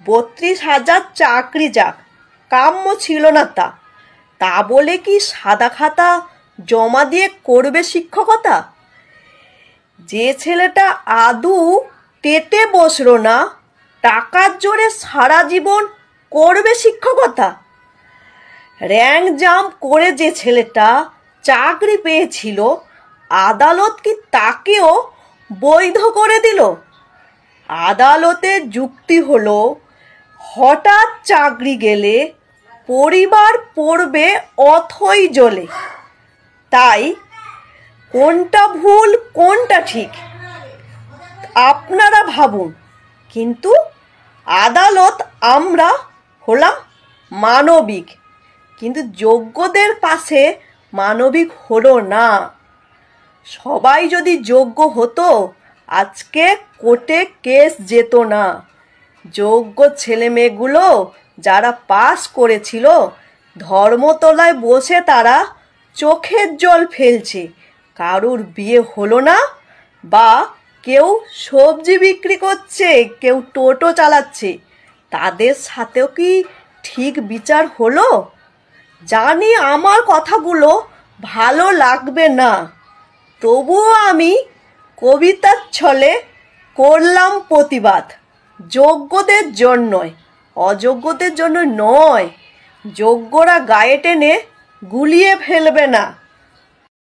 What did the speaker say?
32,000 চাকরি যাক, কাম্য ছিল না তা। তা বলে কি সাদা খাতা জমা দিয়ে করবে শিক্ষকতা? যে ছেলেটা আদৌ টেটে বসলো না, টাকার জোরে সারা জীবন করবে শিক্ষকতা? র্যাঙ্ক জাম্প করে যে ছেলেটা চাকরি পেয়েছিল, আদালত কি তাকেও বৈধ করে দিল? আদালতের যুক্তি হলো, হঠাৎ চাকরি গেলে পরিবার পড়বে অথই জলে। তাই কোনটা ভুল কোনটা ঠিক আপনারা ভাবুন। কিন্তু আদালত আমরা হলাম মানবিক, কিন্তু যোগ্যদের পাশে মানবিক হলো না। সবাই যদি যোগ্য হতো, আজকে কোর্টে কেস যেত না। যোগ্য ছেলেমেয়েগুলো যারা পাস করেছিল, ধর্মতলায় বসে তারা চোখের জল ফেলছে। কারুর বিয়ে হলো না, বা কেউ সবজি বিক্রি করছে, কেউ টোটো চালাচ্ছে, তাদের সাথেও কি ঠিক বিচার হলো? জানি আমার কথাগুলো ভালো লাগবে না, তবুও আমি কবিতার ছলে করলাম প্রতিবাদ। যোগ্যদের জন্যই, অযোগ্যদের জন্য নয়। যোগ্যরা গায়ে টেনে গুলিয়ে ফেলবে না।